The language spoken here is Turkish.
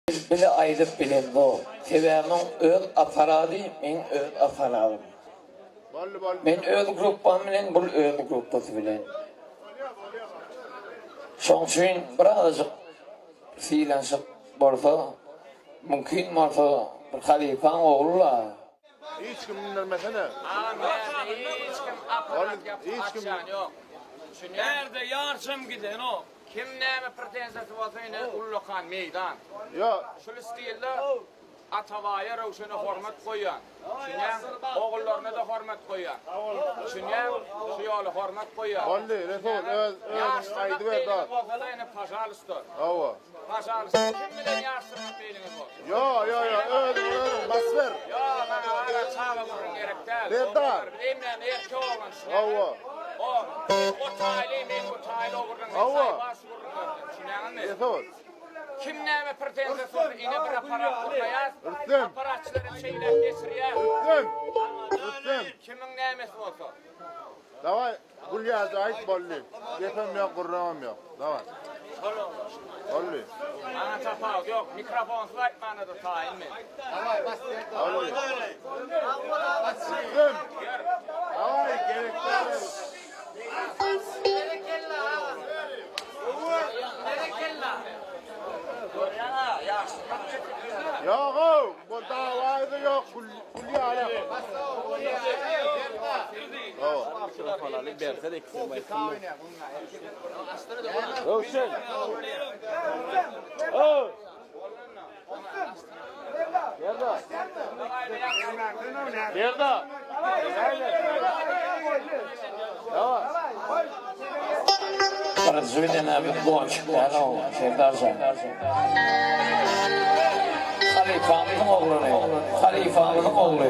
Bile aylıp bilen bu. Sebemin öz aparadı, men öz aparadım. Men öz gruppam bilen, bul öz gruppası bilen. Şoň üçin birazcık fiilanşyk bolsa, mümkin bolsa bir halifaň oglular. Hiç kim bilmesene. Hiç kim aparat yapacağın yok. Nerede yarşım giden o? Kim neme pretensiyası olsa yine Ullukan meydan. Ya Şul istilde atavaya ravşuna hormat koyan. Şunyan oğullarına da hormat koyan. Şunyan şu yolu hormat koyan. vallahi Resul öz aydı ver da. Olsa yine paşalıstor. Ava. Paşalıstor. Kim bilen yarşım beyniniz olsun. Ya öz bas ver. Ya bana ara çağla vurun gerek değil. Ver da. Emren erke oğlan şuna. Ava. O tayli men o tayli vurun. Ava. Baş vurun. Şunyan ne? Resul. Kim neme pretensiyası olsa yine bir aparat kurmayaz. Rüstem. Aparatçıların şeyler geçiriyor. Rüstem. Kimin nemesi olsa. Davay. Bul yazı ait bolli. Gefem yok, kurramam yok. Davay. Bolli. Ana tapağı yok. Mikrofonsuz aytmana da tayin mi? Bolli. Rüstem. Davay gerekler. Yok bu davayda yok. Kulli ala. Mikrofonları berse de ikisi bayılsın. Rövşen. Oh. Nerede? Nerede? Tamam. Razvidena bir boşluklar o Serdarcan. Halifamızın oğlu ne? Halifamızın oğlu.